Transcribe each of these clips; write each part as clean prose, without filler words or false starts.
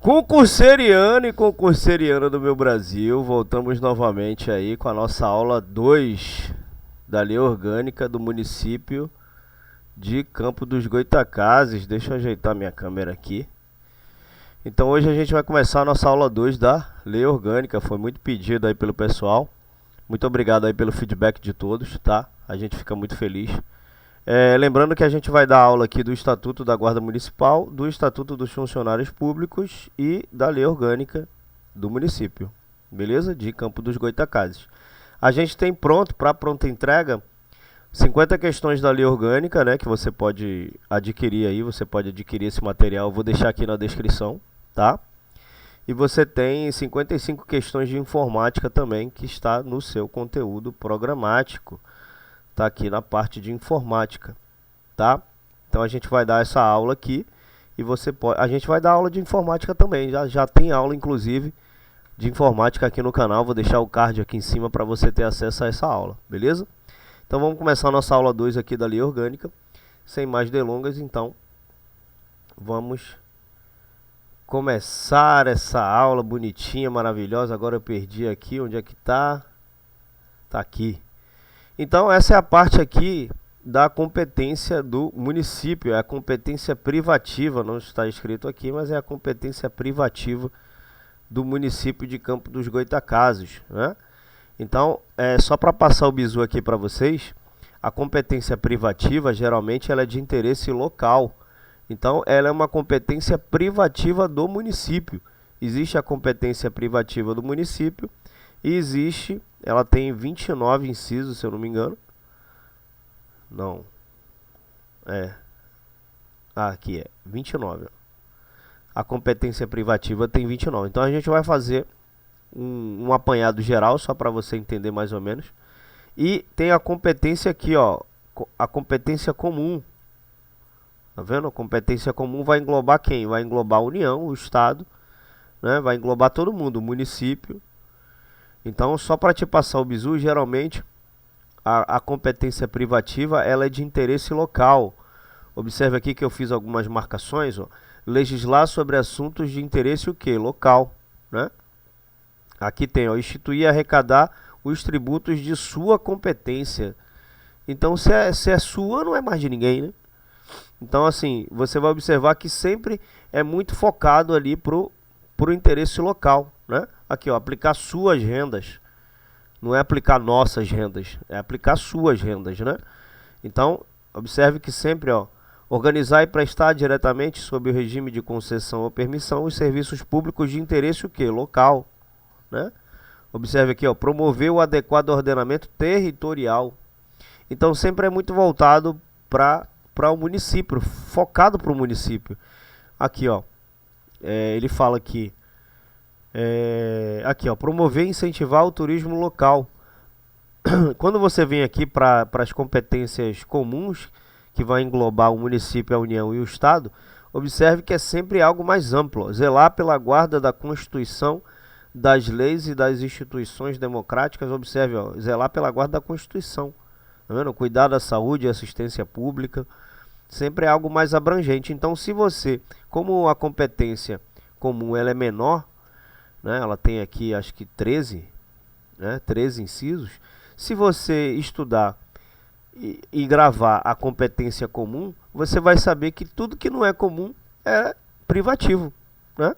Concurseriano e concurseriana do meu Brasil, voltamos novamente aí com a nossa aula 2 da Lei Orgânica do município de Campo dos Goytacazes. Deixa eu ajeitar minha câmera aqui. Então hoje a gente vai começar a nossa aula 2 da Lei Orgânica, foi muito pedido aí pelo pessoal. Muito obrigado aí pelo feedback de todos, tá? A gente fica muito feliz. Lembrando que a gente vai dar aula aqui do Estatuto da Guarda Municipal, do Estatuto dos Funcionários Públicos e da Lei Orgânica do município, beleza? De Campo dos Goytacazes. A gente tem pronto, para pronta entrega, 50 questões da Lei Orgânica, né? Que você pode adquirir aí, você pode adquirir esse material, eu vou deixar aqui na descrição, tá? E você tem 55 questões de informática também, que está no seu conteúdo programático. Tá aqui na parte de informática, tá? Então a gente vai dar essa aula aqui e a gente vai dar aula de informática também. Já tem aula inclusive de informática aqui no canal. Vou deixar o card aqui em cima para você ter acesso a essa aula, beleza? Então vamos começar a nossa aula 2 aqui da Lei Orgânica. Sem mais delongas, então vamos começar essa aula bonitinha, maravilhosa. Agora eu perdi aqui, onde é que tá? Tá aqui. Então essa é a parte aqui da competência do município, é a competência privativa, não está escrito aqui, mas é a competência privativa do município de Campo dos Goytacazes, né? Então, só para passar o bizu aqui para vocês, a competência privativa geralmente ela é de interesse local. Então ela é uma competência privativa do município. Existe a competência privativa do município e existe, ela tem 29 incisos, se eu não me engano. Não. Aqui é 29. A competência privativa tem 29. Então a gente vai fazer um apanhado geral, só para você entender mais ou menos. E tem a competência aqui, ó, a competência comum. Tá vendo? A competência comum vai englobar quem? Vai englobar a União, o Estado, né? Vai englobar todo mundo, o município. Então, só para te passar o bizu, geralmente a competência privativa ela é de interesse local. Observe aqui que eu fiz algumas marcações, ó. Legislar sobre assuntos de interesse o quê? Local, né? Aqui tem, ó, instituir e arrecadar os tributos de sua competência. Então, se é sua, não é mais de ninguém, né? Então, assim, você vai observar que sempre é muito focado ali pro interesse local, né? Aqui, ó, aplicar suas rendas. Não é aplicar nossas rendas, é aplicar suas rendas, né? Então, observe que sempre, ó, organizar e prestar diretamente sob o regime de concessão ou permissão os serviços públicos de interesse o quê? Local, né? Observe aqui, ó, promover o adequado ordenamento territorial. Então, sempre é muito voltado para o município, focado para o município. Aqui, ó, ele fala aqui, aqui, ó, promover e incentivar o turismo local. Quando você vem aqui para as competências comuns, que vai englobar o município, a União e o Estado, observe que é sempre algo mais amplo. Zelar pela guarda da Constituição, das leis e das instituições democráticas. Observe, ó, zelar pela guarda da Constituição. Tá vendo? Cuidar da saúde e assistência pública. Sempre é algo mais abrangente. Então, se você, como a competência comum ela é menor, né, ela tem aqui acho que 13, né, 13 incisos. Se você estudar e gravar a competência comum, você vai saber que tudo que não é comum é privativo, né?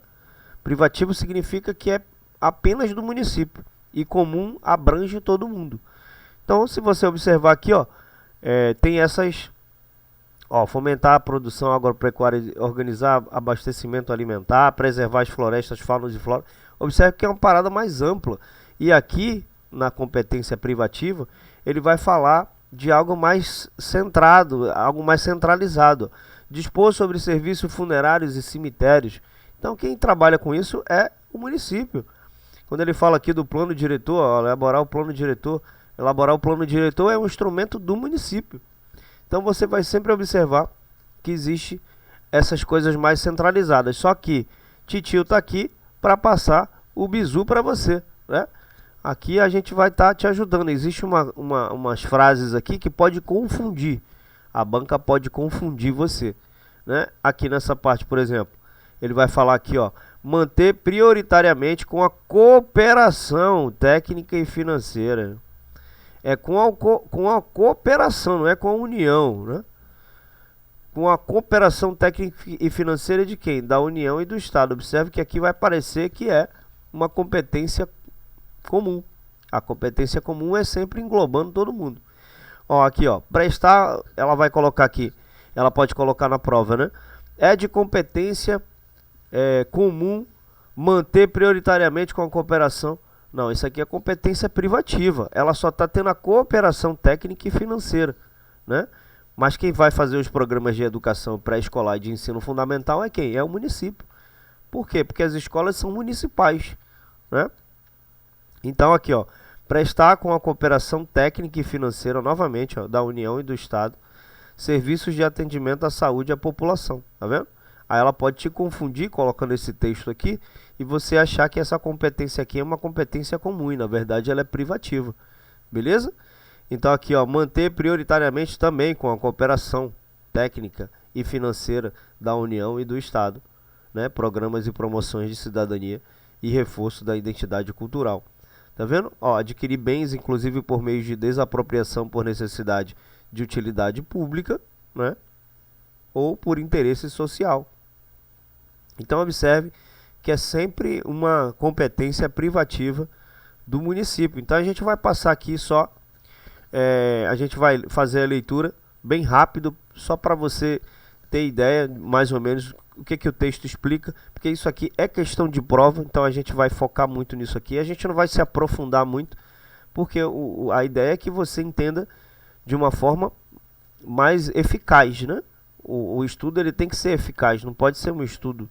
Privativo significa que é apenas do município e comum abrange todo mundo. Então, se você observar aqui, ó, tem essas, ó, fomentar a produção agropecuária, organizar abastecimento alimentar, preservar as florestas, faunas e flora. Observe que é uma parada mais ampla. E aqui, na competência privativa, ele vai falar de algo mais centrado, algo mais centralizado. Dispor sobre serviços funerários e cemitérios. Então, quem trabalha com isso é o município. Quando ele fala aqui do plano diretor, ó, elaborar o plano diretor. Elaborar o plano diretor é um instrumento do município. Então, você vai sempre observar que existe essas coisas mais centralizadas. Só que Titio está aqui para passar o bizu para você, né? Aqui a gente vai estar te ajudando. Existe umas frases aqui que pode confundir. A banca pode confundir você, né? Aqui nessa parte, por exemplo, ele vai falar aqui, ó, manter prioritariamente com a cooperação técnica e financeira. É com a cooperação, não é com a união, né? Com a cooperação técnica e financeira de quem? Da União e do Estado. Observe que aqui vai parecer que é uma competência comum. A competência comum é sempre englobando todo mundo. Ó, aqui, ó, prestar, ela vai colocar aqui, ela pode colocar na prova, né? É de competência comum manter prioritariamente com a cooperação. Não, isso aqui é competência privativa. Ela só está tendo a cooperação técnica e financeira, né? Mas quem vai fazer os programas de educação pré-escolar e de ensino fundamental é quem? É o município. Por quê? Porque as escolas são municipais, né? Então aqui, ó, prestar com a cooperação técnica e financeira, novamente, ó, da União e do Estado, serviços de atendimento à saúde à população, tá vendo? Aí ela pode te confundir colocando esse texto aqui e você achar que essa competência aqui é uma competência comum e na verdade ela é privativa, beleza? Então aqui, ó, manter prioritariamente também com a cooperação técnica e financeira da União e do Estado, né? Programas e promoções de cidadania e reforço da identidade cultural. Tá vendo? Ó, adquirir bens, inclusive por meio de desapropriação por necessidade de utilidade pública, né? Ou por interesse social. Então observe que é sempre uma competência privativa do município. Então a gente vai passar aqui só, a gente vai fazer a leitura bem rápido, só para você ter ideia mais ou menos o que o texto explica, porque isso aqui é questão de prova, então a gente vai focar muito nisso aqui. A gente não vai se aprofundar muito, porque a ideia é que você entenda de uma forma mais eficaz, né? O estudo ele tem que ser eficaz, não pode ser um estudo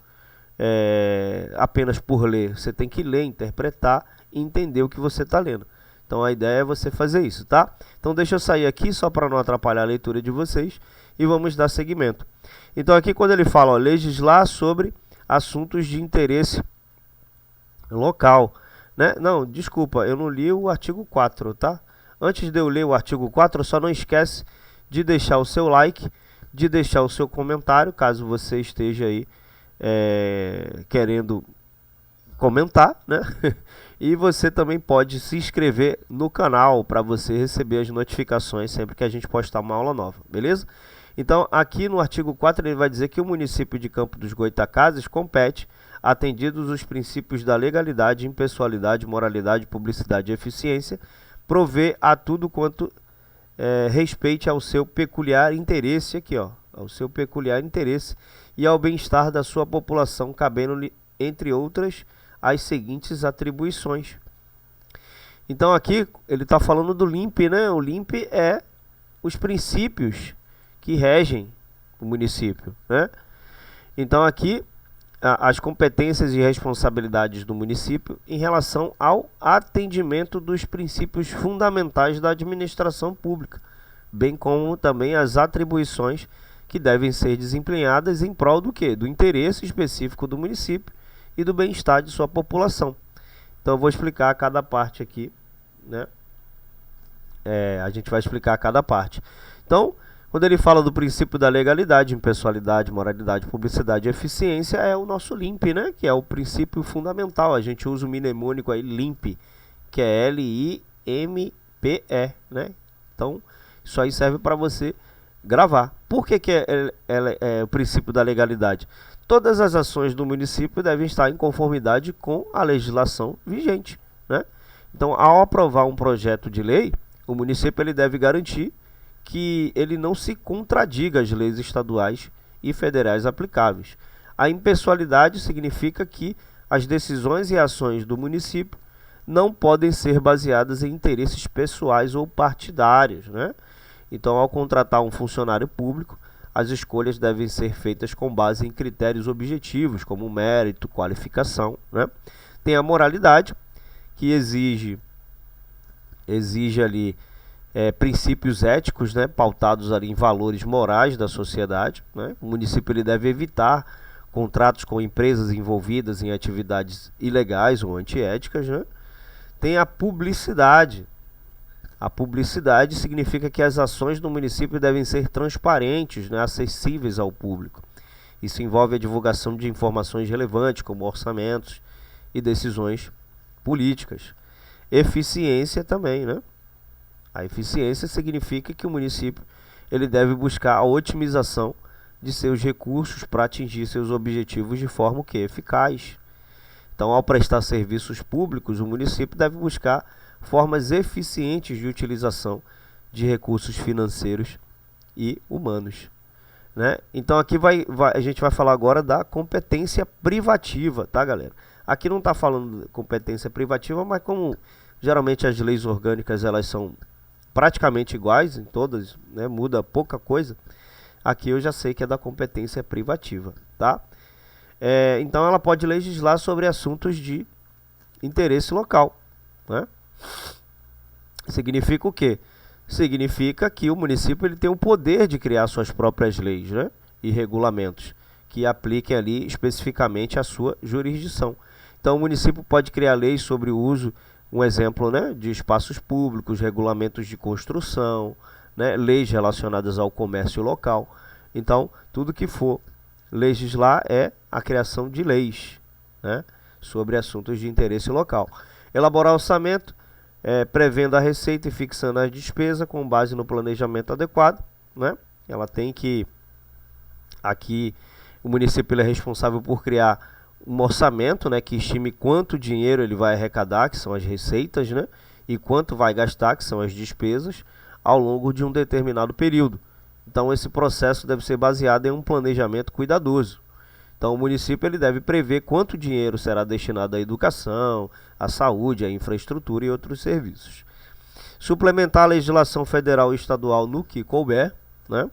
apenas por ler. Você tem que ler, interpretar e entender o que você está lendo. Então a ideia é você fazer isso, tá? Então deixa eu sair aqui só para não atrapalhar a leitura de vocês e vamos dar seguimento. Então aqui quando ele fala, ó, legislar sobre assuntos de interesse local, né? Não, desculpa, eu não li o artigo 4, tá? Antes de eu ler o artigo 4, só não esquece de deixar o seu like, de deixar o seu comentário, caso você esteja aí querendo comentar, né? E você também pode se inscrever no canal para você receber as notificações sempre que a gente postar uma aula nova, beleza? Então, aqui no artigo 4, ele vai dizer que o município de Campo dos Goytacazes compete, atendidos os princípios da legalidade, impessoalidade, moralidade, publicidade e eficiência, prover a tudo quanto respeite ao seu peculiar interesse, aqui, ó, ao seu peculiar interesse e ao bem-estar da sua população, cabendo-lhe, entre outras, as seguintes atribuições. Então aqui ele está falando do LIMP, né? O LIMP é os princípios que regem o município, né? Então aqui as competências e responsabilidades do município em relação ao atendimento dos princípios fundamentais da administração pública, bem como também as atribuições que devem ser desempenhadas em prol do quê? Do interesse específico do município e do bem-estar de sua população. Então eu vou explicar cada parte aqui, né? A gente vai explicar cada parte. Então, quando ele fala do princípio da legalidade, impessoalidade, moralidade, publicidade e eficiência, é o nosso LIMP, né? Que é o princípio fundamental. A gente usa o mnemônico aí, LIMP, que é L-I-M-P-E, né? Então, isso aí serve para você gravar. Por que é o princípio da legalidade? Todas as ações do município devem estar em conformidade com a legislação vigente, né? Então, ao aprovar um projeto de lei, o município ele deve garantir que ele não se contradiga às leis estaduais e federais aplicáveis. A impessoalidade significa que as decisões e ações do município não podem ser baseadas em interesses pessoais ou partidários, né? Então, ao contratar um funcionário público, as escolhas devem ser feitas com base em critérios objetivos, como mérito, qualificação, né? Tem a moralidade, que exige ali princípios éticos, né, pautados ali em valores morais da sociedade, né? O município ele deve evitar contratos com empresas envolvidas em atividades ilegais ou antiéticas, né? Tem a publicidade. A publicidade significa que as ações do município devem ser transparentes, né, acessíveis ao público. Isso envolve a divulgação de informações relevantes, como orçamentos e decisões políticas. Eficiência também, né? A eficiência significa que o município ele deve buscar a otimização de seus recursos para atingir seus objetivos de forma o quê? Eficaz. Então, ao prestar serviços públicos, o município deve buscar formas eficientes de utilização de recursos financeiros e humanos, né? Então, aqui a gente vai falar agora da competência privativa, tá, galera? Aqui não está falando de competência privativa, mas como geralmente as leis orgânicas elas são praticamente iguais em todas, né? Muda pouca coisa. Aqui eu já sei que é da competência privativa, tá? Então ela pode legislar sobre assuntos de interesse local, né? Significa o quê? Significa que o município ele tem o poder de criar suas próprias leis, né? E regulamentos que apliquem ali especificamente a sua jurisdição. Então o município pode criar leis sobre o uso, um exemplo, né, de espaços públicos, regulamentos de construção, né, leis relacionadas ao comércio local. Então, tudo que for legislar é a criação de leis, né, sobre assuntos de interesse local. Elaborar orçamento, prevendo a receita e fixando a despesa com base no planejamento adequado, né? Ela tem que, aqui, o município ele é responsável por criar um orçamento, né, que estime quanto dinheiro ele vai arrecadar, que são as receitas, né, e quanto vai gastar, que são as despesas, ao longo de um determinado período. Então esse processo deve ser baseado em um planejamento cuidadoso. Então o município ele deve prever quanto dinheiro será destinado à educação, à saúde, à infraestrutura e outros serviços. Suplementar a legislação federal e estadual no que couber, né?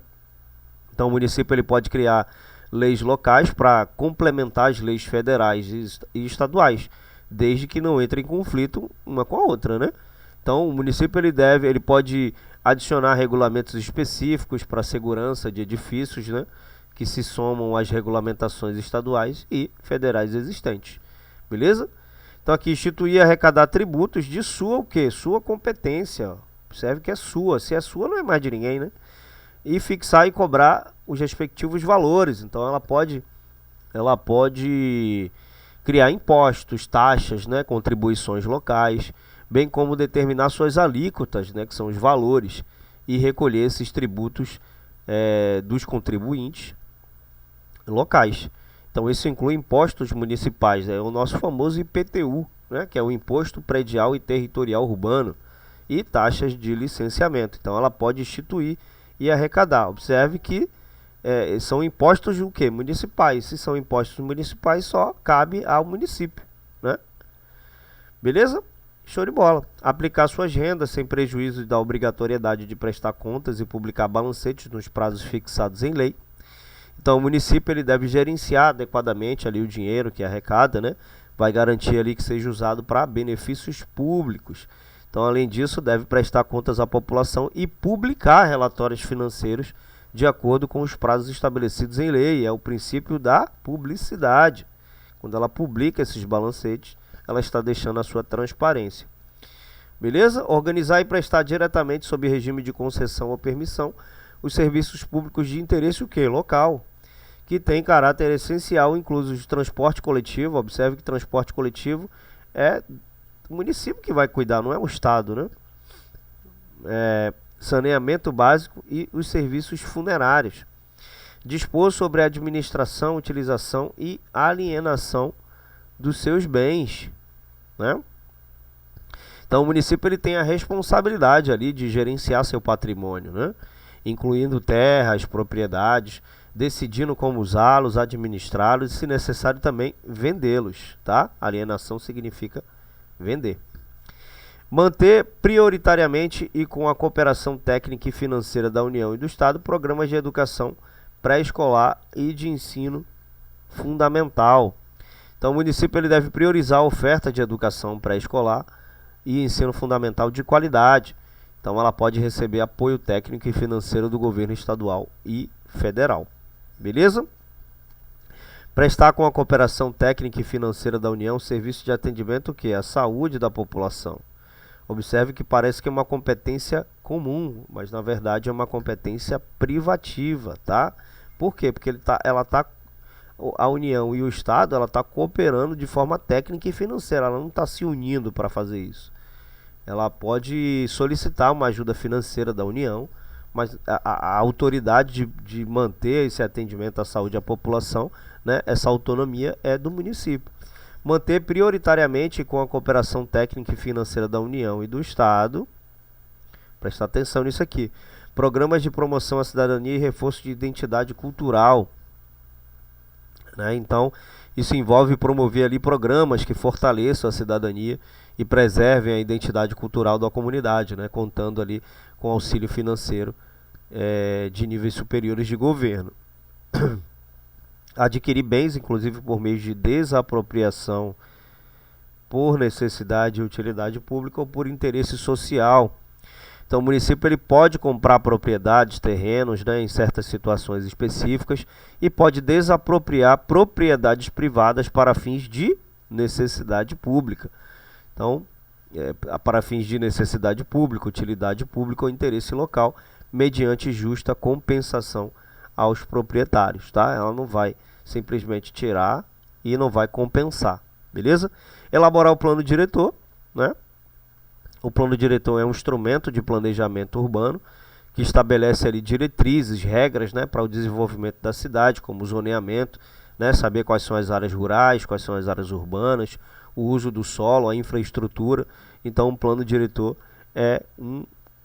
Então o município ele pode criar leis locais para complementar as leis federais e estaduais, desde que não entre em conflito uma com a outra, né? Então o município ele pode adicionar regulamentos específicos para a segurança de edifícios, né, que se somam às regulamentações estaduais e federais existentes. Beleza? Então aqui instituir e arrecadar tributos de sua o quê? Sua competência. Observe que é sua. Se é sua, não é mais de ninguém, né? E fixar e cobrar os respectivos valores. Então ela pode criar impostos, taxas, né, contribuições locais, bem como determinar suas alíquotas, né, que são os valores, e recolher esses tributos dos contribuintes locais. Então isso inclui impostos municipais, o nosso famoso IPTU, né, que é o Imposto Predial e Territorial Urbano, e taxas de licenciamento. Então ela pode instituir e arrecadar. Observe que são impostos o quê? Municipais. Se são impostos municipais, só cabe ao município, né? Beleza? Show de bola. Aplicar suas rendas sem prejuízo da obrigatoriedade de prestar contas e publicar balancetes nos prazos fixados em lei. Então o município ele deve gerenciar adequadamente ali o dinheiro que arrecada, né? Vai garantir ali que seja usado para benefícios públicos. Então, além disso, deve prestar contas à população e publicar relatórios financeiros de acordo com os prazos estabelecidos em lei. É o princípio da publicidade. Quando ela publica esses balancetes, ela está deixando a sua transparência. Beleza? Organizar e prestar diretamente sob regime de concessão ou permissão os serviços públicos de interesse o quê? Local, que tem caráter essencial, inclusos de transporte coletivo. Observe que transporte coletivo é o município que vai cuidar, não é o Estado, né? Saneamento básico e os serviços funerários. Dispor sobre a administração, utilização e alienação dos seus bens, né? Então o município ele tem a responsabilidade ali de gerenciar seu patrimônio, né? Incluindo terras, propriedades, decidindo como usá-los, administrá-los e, se necessário, também vendê-los, tá? Alienação significa vender. Manter prioritariamente e com a cooperação técnica e financeira da União e do Estado programas de educação pré-escolar e de ensino fundamental. Então o município ele deve priorizar a oferta de educação pré-escolar e ensino fundamental de qualidade. Então ela pode receber apoio técnico e financeiro do governo estadual e federal. Beleza? Prestar com a cooperação técnica e financeira da União serviço de atendimento que é a saúde da população. Observe que parece que é uma competência comum, mas na verdade é uma competência privativa, tá? Por quê? Porque ela está a União e o Estado, ela está cooperando de forma técnica e financeira, ela não está se unindo para fazer isso. Ela pode solicitar uma ajuda financeira da União, mas a autoridade de manter esse atendimento à saúde à população, né, essa autonomia é do município. Manter prioritariamente com a cooperação técnica e financeira da União e do Estado, prestar atenção nisso aqui, programas de promoção à cidadania e reforço de identidade cultural, né? Então, isso envolve promover ali programas que fortaleçam a cidadania e preservem a identidade cultural da comunidade, né? Contando ali com auxílio financeiro de níveis superiores de governo. Adquirir bens, inclusive por meio de desapropriação por necessidade e utilidade pública ou por interesse social. Então, o município ele pode comprar propriedades, terrenos, né, em certas situações específicas e pode desapropriar propriedades privadas para fins de necessidade pública. Então, para fins de necessidade pública, utilidade pública ou interesse local, mediante justa compensação aos proprietários, tá? Ela não vai simplesmente tirar e não vai compensar, beleza? Elaborar o plano diretor, né? O plano diretor é um instrumento de planejamento urbano que estabelece ali diretrizes, regras, né, para o desenvolvimento da cidade, como o zoneamento, né, saber quais são as áreas rurais, quais são as áreas urbanas, o uso do solo, a infraestrutura. Então, o plano diretor é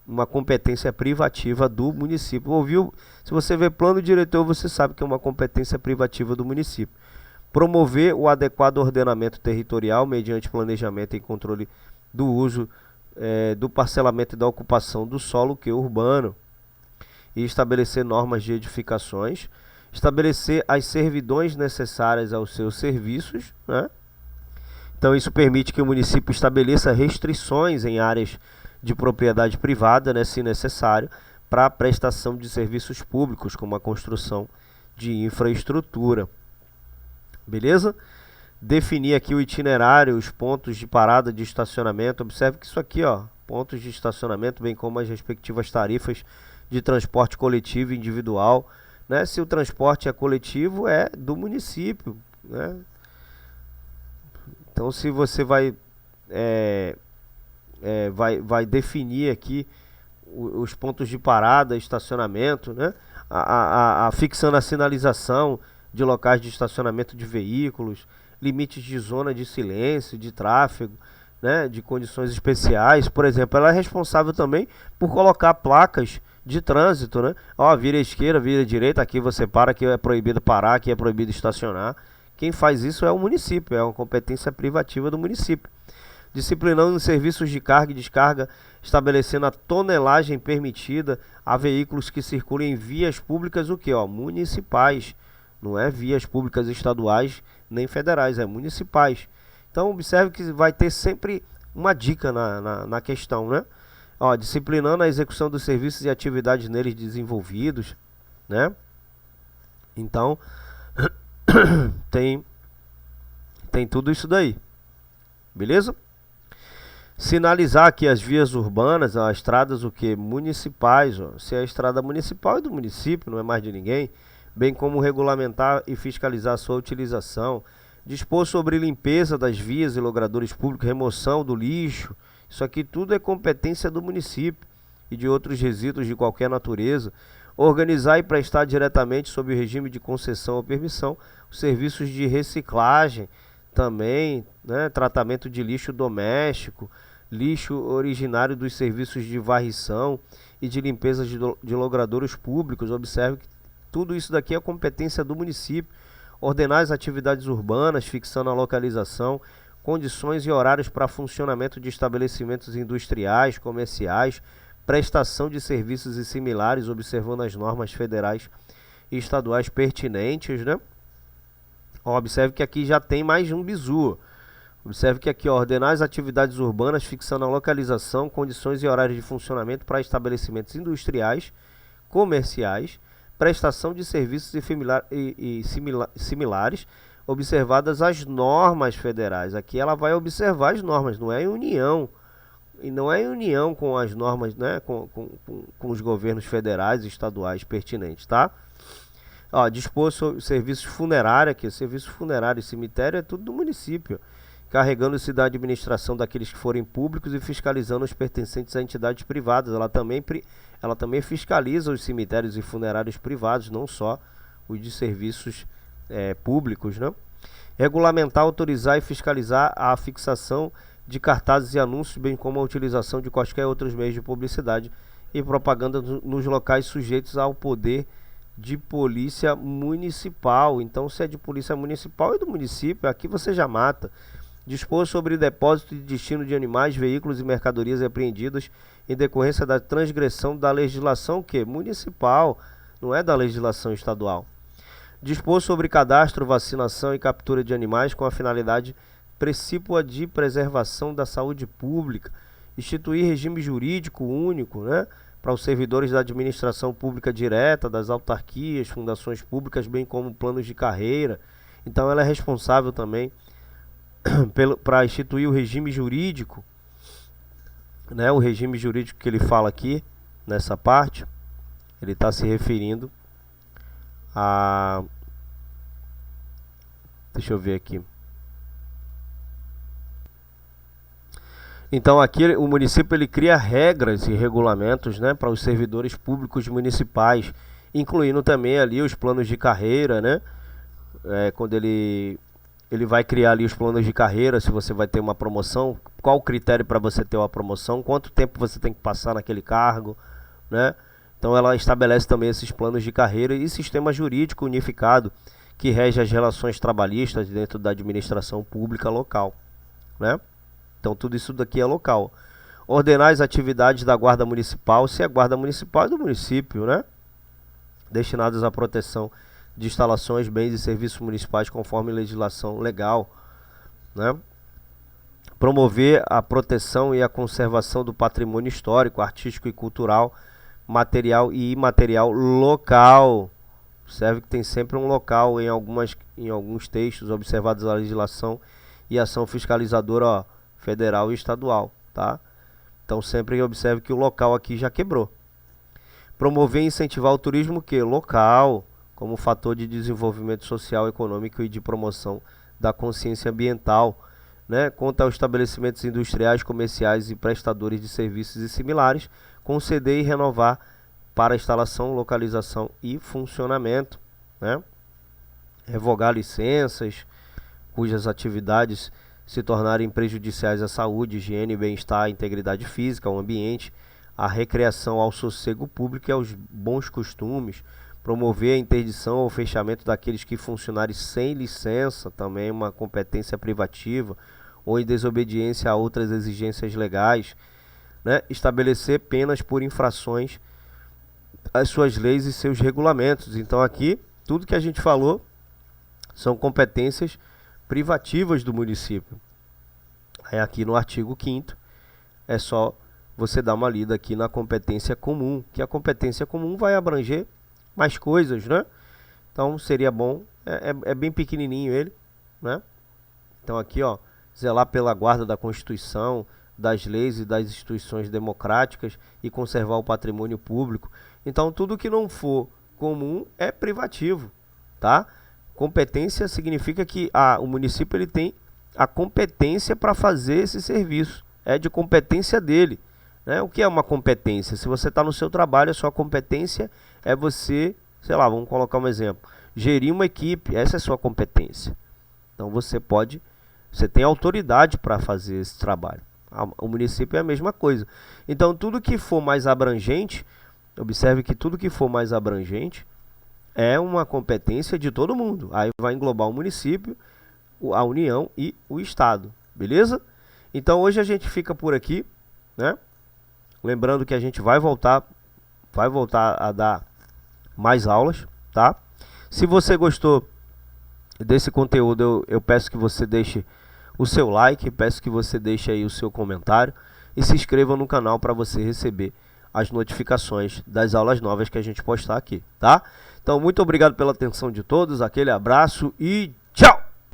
uma competência privativa do município. Ouviu? Se você vê plano diretor, você sabe que é uma competência privativa do município. Promover o adequado ordenamento territorial mediante planejamento e controle do uso do parcelamento e da ocupação do solo que é urbano, e estabelecer normas de edificações, estabelecer as servidões necessárias aos seus serviços, né? Então isso permite que o município estabeleça restrições em áreas de propriedade privada, né, se necessário, para a prestação de serviços públicos, como a construção de infraestrutura. Beleza? Definir aqui o itinerário, os pontos de parada de estacionamento. Observe que isso aqui, ó, pontos de estacionamento, bem como as respectivas tarifas de transporte coletivo e individual, né? Se o transporte é coletivo, é do município, né? Então, se você vai definir aqui os pontos de parada, estacionamento, né? Fixando a sinalização de locais de estacionamento de veículos, limites de zona de silêncio, de tráfego, né, de condições especiais. Por exemplo, ela é responsável também por colocar placas de trânsito, né? Ó, vira à esquerda, vira à direita, aqui você para, aqui é proibido parar, aqui é proibido estacionar. Quem faz isso é o município, é uma competência privativa do município. Disciplinando os serviços de carga e descarga, estabelecendo a tonelagem permitida a veículos que circulam em vias públicas, o que? Municipais. Não é vias públicas estaduais nem federais, é municipais. Então observe que vai ter sempre uma dica na questão, né? Ó, disciplinando a execução dos serviços e atividades neles desenvolvidos, né? Então tem tudo isso daí, beleza? Sinalizar aqui as vias urbanas, as estradas o que? Municipais, ó. Se é a estrada municipal é do município, não é mais de ninguém, bem como regulamentar e fiscalizar sua utilização, dispor sobre limpeza das vias e logradouros públicos, remoção do lixo. Isso aqui tudo é competência do município e de outros resíduos de qualquer natureza. Organizar e prestar diretamente sob o regime de concessão ou permissão os serviços de reciclagem também, né? Tratamento de lixo doméstico, lixo originário dos serviços de varrição e de limpeza de logradouros públicos. Observe que tudo isso daqui é competência do município. Ordenar as atividades urbanas, fixando a localização, condições e horários para funcionamento de estabelecimentos industriais, comerciais, prestação de serviços e similares, observando as normas federais e estaduais pertinentes, né? Ó, observe que aqui já tem mais um bizu. Observe que aqui, ó, ordenar as atividades urbanas, fixando a localização, condições e horários de funcionamento para estabelecimentos industriais, comerciais, prestação de serviços e similares, observadas as normas federais. Aqui ela vai observar as normas, não é em união. E não é em união com as normas, né, com os governos federais e estaduais pertinentes, tá? Ó, dispor sobre serviços funerários aqui, serviço funerário e cemitério é tudo do município, carregando-se da administração daqueles que forem públicos e fiscalizando os pertencentes a entidades privadas. Ela também fiscaliza os cemitérios e funerários privados, não só os de serviços públicos, né? Regulamentar, autorizar e fiscalizar a fixação de cartazes e anúncios, bem como a utilização de quaisquer outros meios de publicidade e propaganda nos locais sujeitos ao poder de polícia municipal. Então, se é de polícia municipal e do município, aqui você já mata. Dispor sobre depósito e destino de animais, veículos e mercadorias apreendidas em decorrência da transgressão da legislação municipal, não é da legislação estadual. Dispor sobre cadastro, vacinação e captura de animais com a finalidade precípua de preservação da saúde pública. Instituir regime jurídico único, né, para os servidores da administração pública direta, das autarquias, fundações públicas, bem como planos de carreira. Então ela é responsável também para instituir o regime jurídico, né? O regime jurídico que ele fala aqui, nessa parte, ele está se referindo a... Deixa eu ver aqui. Então aqui o município ele cria regras e regulamentos, né, para os servidores públicos municipais, incluindo também ali os planos de carreira, né? Quando ele vai criar ali os planos de carreira, se você vai ter uma promoção, qual o critério para você ter uma promoção, quanto tempo você tem que passar naquele cargo, né? Então ela estabelece também esses planos de carreira e sistema jurídico unificado que rege as relações trabalhistas dentro da administração pública local, né? Então tudo isso daqui é local. Ordenar as atividades da guarda municipal, se a guarda municipal é do município, né? Destinadas à proteção de instalações, bens e serviços municipais conforme legislação legal, né? Promover a proteção e a conservação do patrimônio histórico, artístico e cultural, material e imaterial local. Observe que tem sempre um local em alguns textos observados a legislação e ação fiscalizadora federal e estadual, tá? Então sempre observe que o local aqui já quebrou. Promover e incentivar o turismo local, como fator de desenvolvimento social, econômico e de promoção da consciência ambiental, né? Quanto aos estabelecimentos industriais, comerciais e prestadores de serviços e similares, conceder e renovar para instalação, localização e funcionamento, né? Revogar licenças cujas atividades se tornarem prejudiciais à saúde, higiene, bem-estar, integridade física, ao ambiente, à recreação, ao sossego público e aos bons costumes. Promover a interdição ou fechamento daqueles que funcionarem sem licença, também uma competência privativa, ou em desobediência a outras exigências legais, né? Estabelecer penas por infrações às suas leis e seus regulamentos. Então aqui, tudo que a gente falou são competências privativas do município. Aí aqui no artigo 5º é só você dar uma lida aqui na competência comum, que a competência comum vai abranger mais coisas, né? Então seria bom, é bem pequenininho ele, né? Então aqui, ó, zelar pela guarda da Constituição, das leis e das instituições democráticas e conservar o patrimônio público. Então tudo que não for comum é privativo, tá? Competência significa que o município ele tem a competência para fazer esse serviço, é de competência dele, né? O que é uma competência? Se você está no seu trabalho, a sua competência é você, sei lá, vamos colocar um exemplo, gerir uma equipe, essa é a sua competência. Então você tem autoridade para fazer esse trabalho. O município é a mesma coisa. Então tudo que for mais abrangente, observe que tudo que for mais abrangente é uma competência de todo mundo. Aí vai englobar o município, a União e o Estado, beleza? Então hoje a gente fica por aqui, né? Lembrando que a gente vai voltar a dar mais aulas, tá? Se você gostou desse conteúdo, eu peço que você deixe o seu like, peço que você deixe aí o seu comentário e se inscreva no canal para você receber as notificações das aulas novas que a gente postar aqui, tá? Então, muito obrigado pela atenção de todos, aquele abraço e tchau!